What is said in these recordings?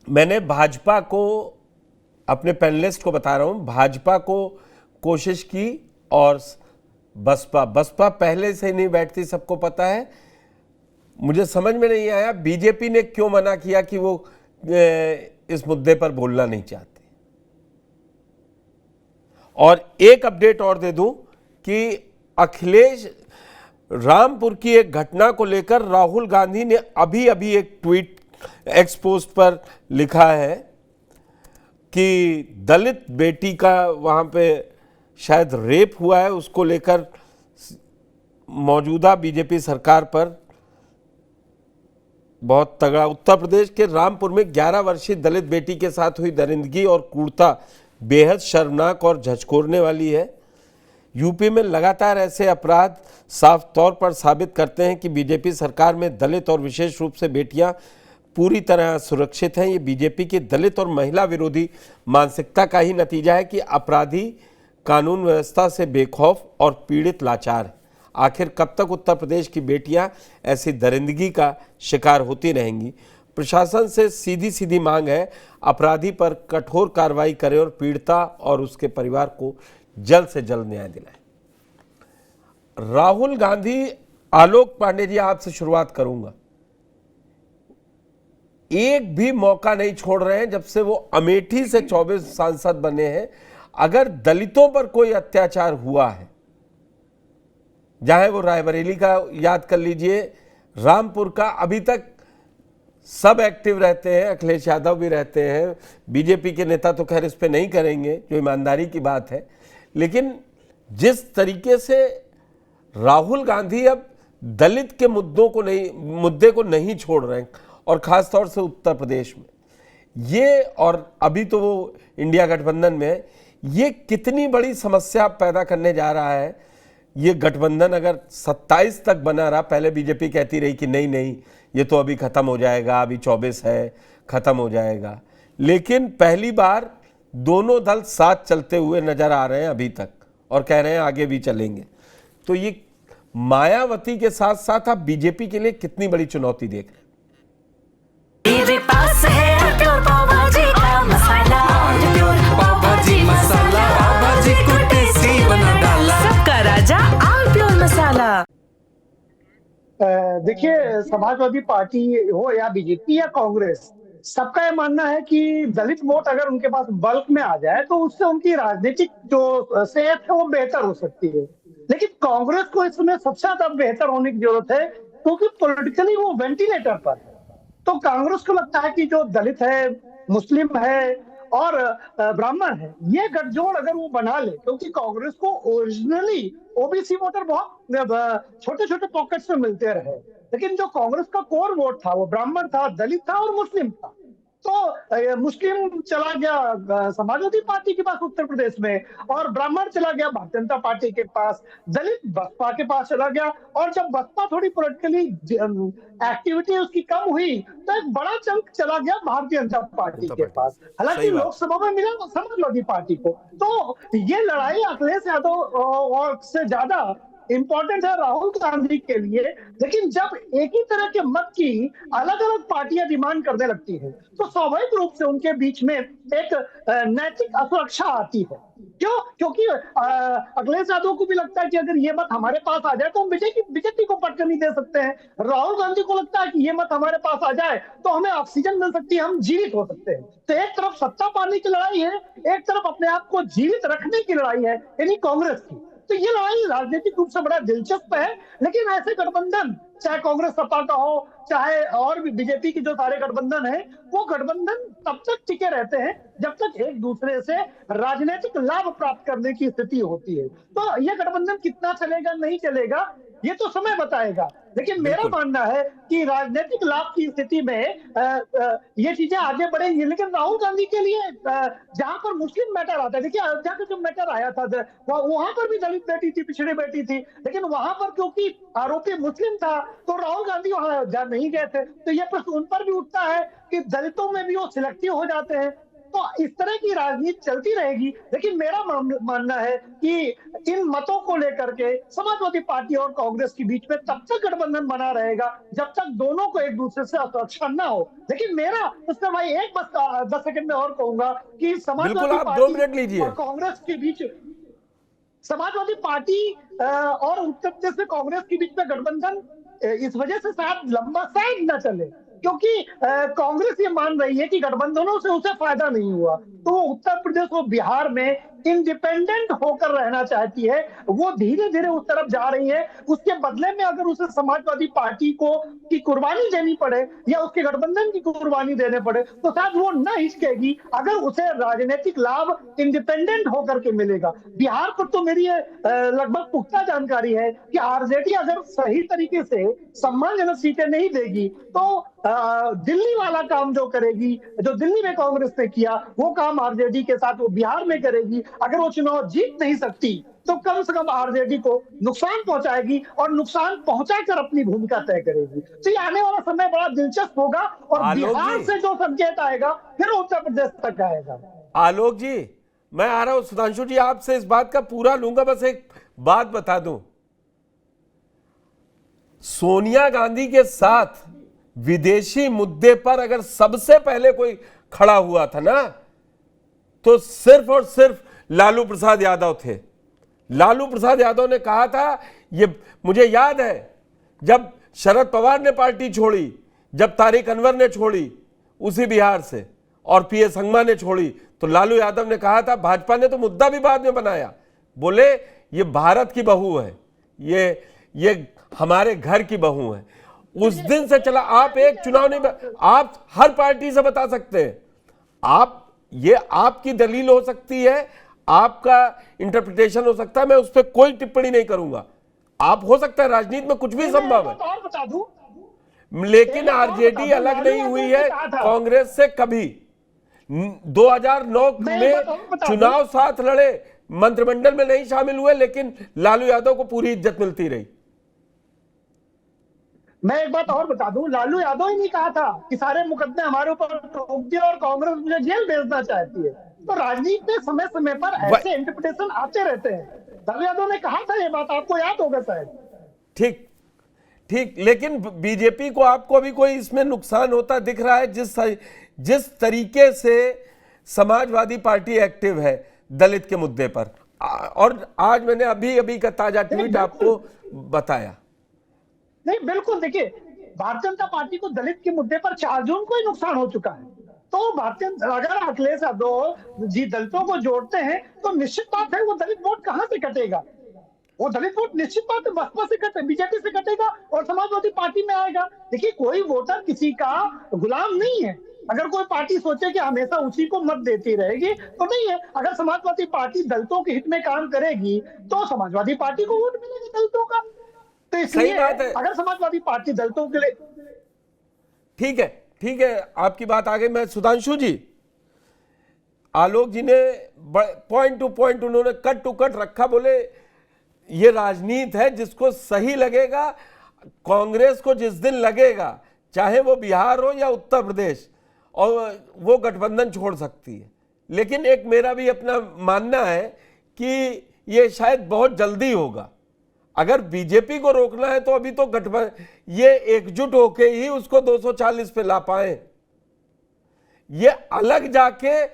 मैंने भाजपा को, अपने पैनलिस्ट को बता रहा हूं, भाजपा को कोशिश की और बसपा बसपा पहले से नहीं बैठती, सबको पता है। मुझे समझ में नहीं आया बीजेपी ने क्यों मना किया कि वो इस मुद्दे पर बोलना नहीं चाहते। और एक अपडेट और दे दूं कि अखिलेश, रामपुर की एक घटना को लेकर राहुल गांधी ने अभी अभी एक ट्वीट एक्स पोस्ट पर लिखा है कि दलित बेटी का वहां पे शायद रेप हुआ है, उसको लेकर मौजूदा बीजेपी सरकार पर बहुत तगड़ा। उत्तर प्रदेश के रामपुर में 11 वर्षीय दलित बेटी के साथ हुई दरिंदगी और क्रूरता बेहद शर्मनाक और झकझोरने वाली है। यूपी में लगातार ऐसे अपराध साफ तौर पर साबित करते हैं कि बीजेपी सरकार में दलित और विशेष रूप से बेटियां पूरी तरह सुरक्षित हैं। ये बीजेपी की दलित और महिला विरोधी मानसिकता का ही नतीजा है कि अपराधी कानून व्यवस्था से बेखौफ और पीड़ित लाचार है। आखिर कब तक उत्तर प्रदेश की बेटियां ऐसी दरिंदगी का शिकार होती रहेंगी? प्रशासन से सीधी सीधी मांग है, अपराधी पर कठोर कार्रवाई करें और पीड़िता और उसके परिवार को जल्द से जल्द न्याय दिलाएं। राहुल गांधी, आलोक पांडे जी, आपसे शुरुआत करूंगा। एक भी मौका नहीं छोड़ रहे हैं जब से वो अमेठी से 24 सांसद बने हैं। अगर दलितों पर कोई अत्याचार हुआ है, चाहे वो रायबरेली का याद कर लीजिए, रामपुर का, अभी तक सब एक्टिव रहते हैं, अखिलेश यादव भी रहते हैं, बीजेपी के नेता तो खैर इस पे नहीं करेंगे, जो ईमानदारी की बात है। लेकिन जिस तरीके से राहुल गांधी अब दलित के मुद्दे को नहीं छोड़ रहे हैं, और खासतौर से उत्तर प्रदेश में ये, और अभी तो वो इंडिया गठबंधन में है, ये कितनी बड़ी समस्या पैदा करने जा रहा है। ये गठबंधन अगर 27 तक बना रहा, पहले बीजेपी कहती रही कि नहीं नहीं ये तो अभी खत्म हो जाएगा, अभी 24 है, खत्म हो जाएगा, लेकिन पहली बार दोनों दल साथ चलते हुए नजर आ रहे हैं अभी तक, और कह रहे हैं आगे भी चलेंगे। तो ये मायावती के साथ साथ आप बीजेपी के लिए कितनी बड़ी चुनौती देख रहे हैं? मेरे पास है प्योर पाव भाजी का मसाला, पाव भाजी मसाला, पाव भाजी को टेस्टी बना डाला, सबका राजा आल प्योर मसाला। देखिए, समाजवादी पार्टी हो या बीजेपी या कांग्रेस, सबका ये मानना है कि दलित वोट अगर उनके पास बल्क में आ जाए तो उससे उनकी राजनीतिक जो सेहत है वो बेहतर हो सकती है। लेकिन कांग्रेस को इस समय सबसे ज्यादा बेहतर होने की जरूरत है, क्योंकि पॉलिटिकली वो वेंटिलेटर पर है। तो कांग्रेस को लगता है कि जो दलित है, मुस्लिम है और ब्राह्मण है, ये गठजोड़ अगर वो बना ले, क्योंकि कांग्रेस को ओरिजिनली ओबीसी वोटर बहुत छोटे छोटे पॉकेट्स में मिलते रहे, लेकिन जो कांग्रेस का कोर वोट था वो ब्राह्मण था, दलित था और मुस्लिम था। तो मुस्लिम चला गया समाजवादी पार्टी के पास उत्तर प्रदेश में, और ब्राह्मण चला गया भारतीय जनता पार्टी के पास, दलित बसपा के पास चला गया। और जब बसपा थोड़ी पॉलिटिकली एक्टिविटी उसकी कम हुई तो एक बड़ा चंक चला गया भारतीय जनता पार्टी के पास, हालांकि लोकसभा में मिला समाजवादी पार्टी को। तो ये लड़ाई अखिलेश यादव और से ज्यादा इंपॉर्टेंट है राहुल गांधी के लिए। लेकिन जब एक ही तरह के मत की अलग अलग पार्टियां डिमांड करने लगती हैं तो स्वाभाविक रूप से उनके बीच में एक नैतिक असुरक्षा आती है। क्यों? क्योंकि अखिलेश यादव को भी लगता है कि अगर ये मत हमारे पास आ जाए तो हम बीजेपी को पटक नहीं दे सकते हैं। राहुल गांधी को लगता है कि ये मत हमारे पास आ जाए तो हमें ऑक्सीजन मिल सकती है, हम जीवित हो सकते हैं। तो एक तरफ सत्ता पाने की लड़ाई है, एक तरफ अपने आप को जीवित रखने की लड़ाई है, यानी कांग्रेस की। तो ये लड़ाई राजनीतिक रूप से बड़ा दिलचस्प है। लेकिन ऐसे गठबंधन, चाहे कांग्रेस सत्ता का हो, चाहे और भी बीजेपी की जो सारे गठबंधन है, वो गठबंधन तब तक टिके रहते हैं जब तक एक दूसरे से राजनीतिक लाभ प्राप्त करने की स्थिति होती है। तो ये गठबंधन कितना चलेगा नहीं चलेगा ये तो समय बताएगा। लेकिन मेरा मानना है कि राजनीतिक लाभ की स्थिति में ये चीजें आगे बढ़ेंगी। लेकिन राहुल गांधी के लिए जहां पर मुस्लिम मैटर आता है, देखिए अयोध्या का जो मैटर आया था वहां पर भी दलित बेटी थी, पिछड़ी बेटी थी, लेकिन वहां पर क्योंकि आरोपी मुस्लिम था तो राहुल गांधी वहां अयोध्या नहीं गए थे। तो ये प्रश्न उन पर भी उठता है कि दलितों में भी वो सिलेक्टिव हो जाते हैं। तो इस तरह की राजनीति चलती रहेगी। लेकिन मेरा मानना है कि इन मतों को लेकर के समाजवादी पार्टी और कांग्रेस के बीच में तब तक गठबंधन बना रहेगा जब तक दोनों को एक दूसरे से सुरक्षा न हो। लेकिन मेरा उसमें भाई एक बस 10 सेकंड में और कहूंगा कि बिल्कुल, समाजवादी आप 2 पार्टी मिनट लीजिए। और कांग्रेस के बीच, समाजवादी पार्टी और उत्तर प्रदेश में कांग्रेस के बीच में गठबंधन इस वजह से शायद लंबा शायद न चले, क्योंकि कांग्रेस ये मान रही है कि गठबंधनों से उसे फायदा नहीं हुआ, तो वो उत्तर प्रदेश और बिहार में इंडिपेंडेंट होकर रहना चाहती है। वो धीरे धीरे उस तरफ जा रही है। उसके बदले में अगर उसे समाजवादी पार्टी को की कुर्बानी देनी पड़े या उसके गठबंधन की कुर्बानी देने पड़े तो शायद वो न हिचकेगी अगर उसे राजनीतिक लाभ इंडिपेंडेंट होकर के मिलेगा। बिहार पर तो मेरी लगभग पुख्ता जानकारी है कि आरजेडी अगर सही तरीके से सम्मानजनक सीटें नहीं देगी तो दिल्ली वाला काम जो करेगी, जो दिल्ली में कांग्रेस ने किया वो काम आरजेडी के साथ वो बिहार में करेगी। अगर वो चुनाव जीत नहीं सकती तो कम से कम आरजेडी को नुकसान पहुंचाएगी और नुकसान पहुंचाकर अपनी भूमिका तय करेगी। तो ये आने वाला समय बड़ा दिलचस्प होगा और आलोक बिहार जी, से जो संकेत आएगा फिर उत्तर प्रदेश तक आएगा। आलोक जी, मैं आ रहा हूं। सुधांशु जी, आपसे इस बात का पूरा लूंगा। बस एक बात बता दूं, सोनिया गांधी के साथ विदेशी मुद्दे पर अगर सबसे पहले कोई खड़ा हुआ था ना, तो सिर्फ और सिर्फ लालू प्रसाद यादव थे। लालू प्रसाद यादव ने कहा था, ये मुझे याद है, जब शरद पवार ने पार्टी छोड़ी, जब तारिक अनवर ने छोड़ी उसी बिहार से, और पीए संगमा ने छोड़ी, तो लालू यादव ने कहा था, भाजपा ने तो मुद्दा भी बाद में बनाया, बोले ये भारत की बहू है, ये हमारे घर की बहू है। उस दिन से चला। आप एक चुनाव नहीं, आप हर पार्टी से बता सकते हैं, आप ये आपकी दलील हो सकती है, आपका इंटरप्रिटेशन हो सकता है, मैं उस पर कोई टिप्पणी नहीं करूंगा। आप हो सकता है, राजनीति में कुछ भी संभव है, और बता दूं, लेकिन आरजेडी अलग नहीं हुई है कांग्रेस से कभी। 2009 में चुनाव साथ लड़े, मंत्रिमंडल में नहीं शामिल हुए, लेकिन लालू यादव को पूरी इज्जत मिलती रही। मैं एक बात और बता दूं, लालू यादव ही नहीं कहा था कि सारे मुकदमे हमारे ऊपर ठोक दिए और कांग्रेस मुझे जेल भेजना चाहती है। तो राजनीति में समय समय पर ऐसे इंटरप्रिटेशन आते रहते हैं। लालू यादव ने कहा था ये बात, आपको याद होगा शायद। ठीक ठीक, लेकिन बीजेपी को, आपको अभी कोई इसमें नुकसान होता दिख रहा है? जिस तरीके से समाजवादी पार्टी एक्टिव है दलित के मुद्दे पर, और आज मैंने अभी का ताजा ट्वीट आपको बताया। नहीं बिल्कुल, देखिए भारतीय जनता पार्टी को दलित के मुद्दे पर 4 जून को ही नुकसान हो चुका है। तो भारतीय, अगर अखिलेश यादव जी दलितों को जोड़ते हैं तो निश्चित बात है वो दलित वोट कहां से कटेगा? वो दलित वोट निश्चित बात है बसपा से कटे, बीजेपी से कटेगा और समाजवादी पार्टी में आएगा। देखिए कोई वोटर किसी का गुलाम नहीं है। अगर कोई पार्टी सोचे कि हमेशा उसी को मत देती रहेगी तो नहीं है। अगर समाजवादी पार्टी दलितों के हित में काम करेगी तो समाजवादी पार्टी को वोट मिलेगा दलितों का। तो इसलिए अगर समाजवादी पार्टी दलितों के लिए, ठीक है, आपकी बात आ गई। मैं सुधांशु जी, आलोक जी ने पॉइंट टू पॉइंट, उन्होंने कट टू कट रखा, बोले ये राजनीति है, जिसको सही लगेगा, कांग्रेस को जिस दिन लगेगा, चाहे वो बिहार हो या उत्तर प्रदेश, और वो गठबंधन छोड़ सकती है। लेकिन एक मेरा भी अपना मानना है कि ये शायद बहुत जल्दी होगा। अगर बीजेपी को रोकना है तो अभी तो गठबंधन, ये एकजुट होके ही उसको 240 पे ला पाए। ये अलग जाके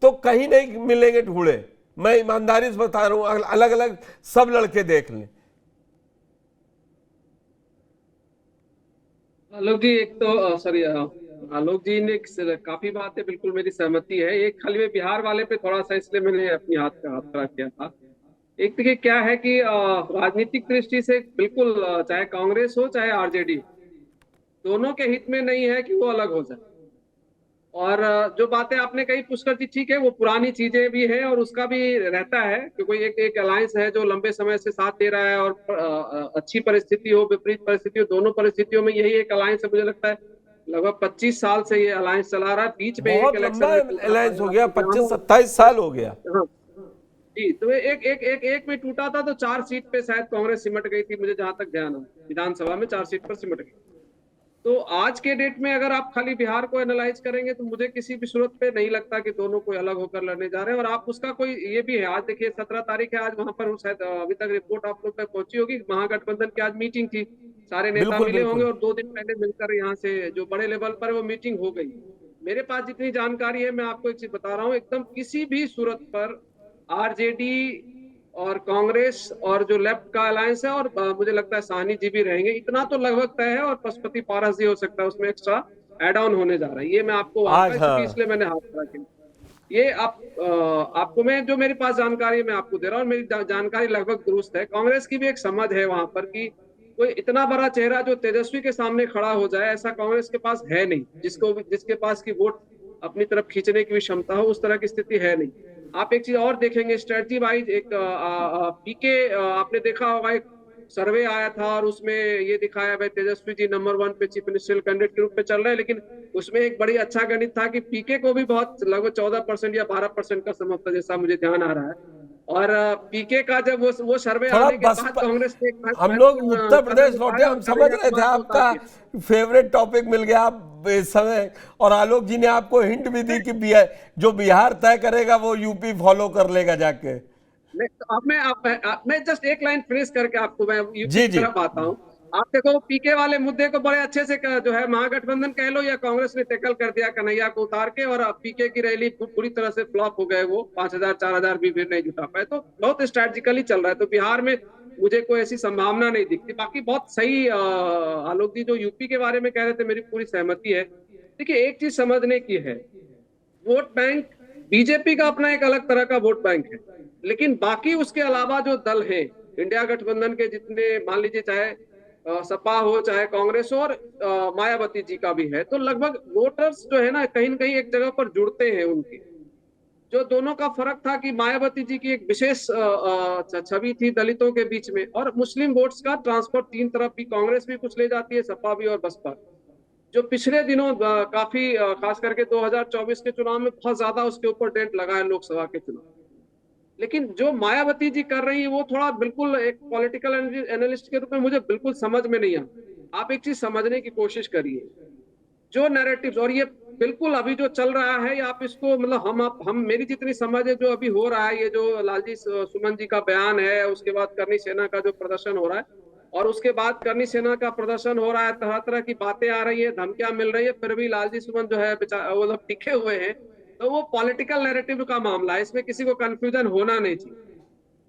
तो कहीं नहीं मिलेंगे ढूंढे, मैं ईमानदारी से बता रहा हूं। अलग अलग सब लड़के देख लें। आलोक जी, एक तो सॉरी, आलोक जी ने काफी बातें बिल्कुल मेरी सहमति है। एक खाली में बिहार वाले पे थोड़ा सा, इसलिए मैंने अपनी हाथ खड़ा किया था। एक देखिए क्या है कि राजनीतिक दृष्टि से बिल्कुल चाहे कांग्रेस हो चाहे आरजेडी, दोनों के हित में नहीं है कि वो अलग हो जाए। और जो बातें आपने कही पुष्कर जी, ठीक है, वो पुरानी चीजें भी है और उसका भी रहता है कि कोई एक अलायंस है जो लंबे समय से साथ दे रहा है, और अच्छी परिस्थिति हो विपरीत परिस्थिति हो, दोनों परिस्थितियों में यही एक अलायंस है। मुझे लगता है लगभग 25 साल से ये अलायंस चला रहा है। बीच में बहुत लंबा अलायंस हो गया, 25-27 साल हो गया जी। तो एक में टूटा था तो 4 सीट पे शायद कांग्रेस सिमट गई थी, मुझे जहां तक ध्यान है, विधानसभा में 4 सीट पर सिमट गई। तो आज के डेट में अगर आप खाली बिहार को एनालाइज करेंगे तो मुझे किसी भी सूरत पे नहीं लगता कि दोनों कोई अलग होकर लड़ने जा रहे हैं। और आप उसका कोई ये भी है, आज देखिए 17 तारीख है, आज वहां पर शायद अभी तक रिपोर्ट आप लोग तक पहुंची होगी, महागठबंधन की आज मीटिंग थी, सारे नेता बिल्कुल, मिले बिल्कुल। होंगे और 2 दिन पहले मिलकर यहाँ से जो बड़े लेवल पर वो मीटिंग हो गई। मेरे पास जितनी जानकारी है मैं आपको एक चीज बता रहा हूँ, एकदम किसी भी सूरत पर आरजेडी और कांग्रेस और जो लेफ्ट का अलायंस है, और मुझे लगता है साहनी जी भी रहेंगे, इतना तो लगभग तय है। और पशुपति पारस जी हो सकता है उसमें एक्स्ट्रा एड ऑन होने जा रहा है, ये मैं आपको आज, हाँ। इसलिए मैंने हाथ खड़ा किया। ये आपको मैं जो मेरे पास जानकारी है मैं आपको दे रहा हूँ, मेरी जानकारी लगभग दुरुस्त है। कांग्रेस की भी एक समझ है वहां पर कि कोई इतना बड़ा चेहरा जो तेजस्वी के सामने खड़ा हो जाए, ऐसा कांग्रेस के पास है नहीं, जिसके पास की वोट अपनी तरफ खींचने की भी क्षमता हो, उस तरह की स्थिति है नहीं। आप एक चीज और देखेंगे स्ट्रेटजी वाइज, एक पीके आपने देखा होगा, एक सर्वे आया था और उसमें ये दिखाया भाई तेजस्वी जी नंबर 1 पे चीफ मिनिस्टर कैंडिडेट के रूप में चल रहे हैं, लेकिन उसमें एक बड़ी अच्छा गणित था कि पीके को भी बहुत लगभग 14% या 12% का समझ था, जैसा मुझे ध्यान आ रहा है। और पीके का जब वो सर्वे थोड़ा आने के बस बाद कांग्रेस ने हम लोग उत्तर प्रदेश लौटे, हम समझ रहे थे आपका फेवरेट टॉपिक मिल गया आप इस समय, और आलोक जी ने आपको हिंट भी दी कि जो बिहार तय करेगा वो यूपी फॉलो कर लेगा जाके। अब मैं जस्ट एक लाइन फिनिश करके आपको मैं यूपी जी, की तरफ आता हूँ। आप देखो पीके वाले मुद्दे को बड़े अच्छे से जो है महागठबंधन कह लो या कांग्रेस ने टैकल कर दिया कन्हैया को उतार के, और पीके की रैली पूरी तरह से फ्लॉप हो गए, वो 5000-4000 भी भीड़ नहीं जुटा पाए, तो बहुत स्ट्रेटेजिकली चल रहा है। तो बिहार में मुझे कोई ऐसी संभावना नहीं दिखती। बाकी बहुत सही आलोक जी जो यूपी के बारे में कह रहे थे, मेरी पूरी सहमति है। देखिए एक चीज समझने की है, वोट बैंक बीजेपी का अपना एक अलग तरह का वोट बैंक है, लेकिन बाकी उसके अलावा जो दल है इंडिया गठबंधन के, जितने मान लीजिए चाहे सपा हो चाहे कांग्रेस हो, और मायावती जी का भी है, तो लगभग वोटर्स जो है ना कहीं न कहीं एक जगह पर जुड़ते हैं उनके। जो दोनों का फर्क था कि मायावती जी की एक विशेष छवि थी दलितों के बीच में, और मुस्लिम वोट्स का ट्रांसफर तीन तरफ भी, कांग्रेस भी कुछ ले जाती है, सपा भी और बसपा। जो पिछले दिनों काफी खास करके 2024 के चुनाव में बहुत ज्यादा उसके ऊपर डेंट लगा है लोकसभा के चुनाव। लेकिन जो मायावती जी कर रही है वो थोड़ा बिल्कुल एक पॉलिटिकल एनालिस्ट के रूप में मुझे बिल्कुल समझ में नहीं आता। आप एक चीज समझने की कोशिश करिए, जो नैरेटिव्स और ये बिल्कुल अभी जो चल रहा है, आप इसको मतलब हम मेरी जितनी समझ है जो अभी हो रहा है, ये जो लालजी सुमन जी का बयान है, उसके बाद करनी सेना का जो प्रदर्शन हो रहा है, और उसके बाद करनी सेना का प्रदर्शन हो रहा है, तरह तरह की बातें आ रही है, धमकियां मिल रही है, फिर भी लालजी सुमन जो है वो लोग टिके हुए हैं। तो वो पॉलिटिकल नैरेटिव का मामला है, इसमें किसी को कंफ्यूजन होना नहीं चाहिए।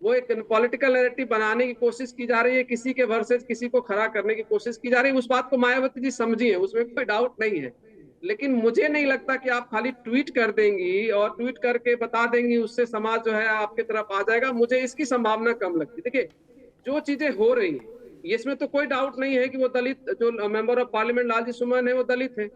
वो एक पॉलिटिकल नैरेटिव बनाने की कोशिश की जा रही है, किसी के वर्सेस किसी को खड़ा करने की कोशिश की जा रही है, उस बात को मायावती जी समझिए, उसमें कोई डाउट नहीं है। लेकिन मुझे नहीं लगता कि आप खाली ट्वीट कर देंगी और ट्वीट करके बता देंगी उससे समाज जो है आपके तरफ आ जाएगा, मुझे इसकी संभावना कम लगती है। देखिए जो चीजें हो रही है इसमें तो कोई डाउट नहीं है कि वो दलित जो मेंबर ऑफ पार्लियामेंट लालजी सुमन है वो दलित है।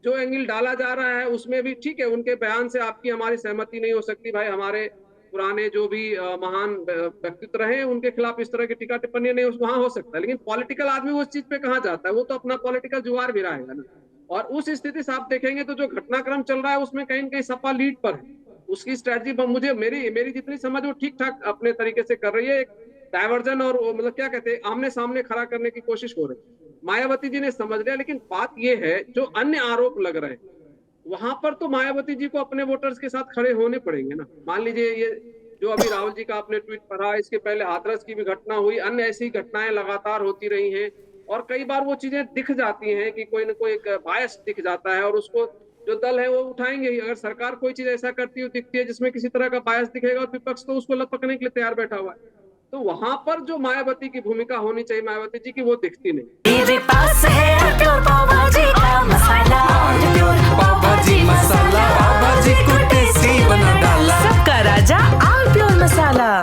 जो एंगल डाला जा रहा है उसमें भी ठीक है, उनके बयान से आपकी हमारी सहमति नहीं हो सकती, भाई हमारे पुराने जो भी महान व्यक्तित्व रहे उनके खिलाफ इस तरह की टीका टिप्पणी नहीं वहां हो सकता है, लेकिन पॉलिटिकल आदमी उस चीज पे कहाँ जाता है, वो तो अपना पॉलिटिकल जुगाड़ भी रहेगा ना। और उस स्थिति से आप देखेंगे तो जो घटनाक्रम चल रहा है उसमें कहीं न कहीं सपा लीड पर है, उसकी स्ट्रेटजी मुझे मेरी जितनी समझ वो ठीक ठाक अपने तरीके से कर रही है। एक डायवर्जन और मतलब क्या कहते हैं आमने सामने खड़ा करने की कोशिश हो रही है, मायावती जी ने समझ लिया। लेकिन बात ये है जो अन्य आरोप लग रहे हैं वहां पर तो मायावती जी को अपने वोटर्स के साथ खड़े होने पड़ेंगे ना। मान लीजिए ये जो अभी राहुल जी का आपने ट्वीट पढ़ा, इसके पहले हाथरस की भी घटना हुई, अन्य ऐसी घटनाएं लगातार होती रही हैं, और कई बार वो चीजें दिख जाती हैं कि कोई ना कोई एक बायस दिख जाता है, और उसको जो दल है वो उठाएंगे ही। अगर सरकार कोई चीज ऐसा करती हुई दिखती है जिसमें किसी तरह का बायस दिखेगा, और विपक्ष तो उसको लपकने के लिए तैयार बैठा हुआ है, तो वहां पर जो मायावती की भूमिका होनी चाहिए मायावती जी की, वो दिखती नहीं। मेरे पास है प्योर पाव भाजी का मसाला, पाव भाजी मसाला, पाव भाजी को टेस्टी बना डाला। सबका राजा आल प्योर मसाला।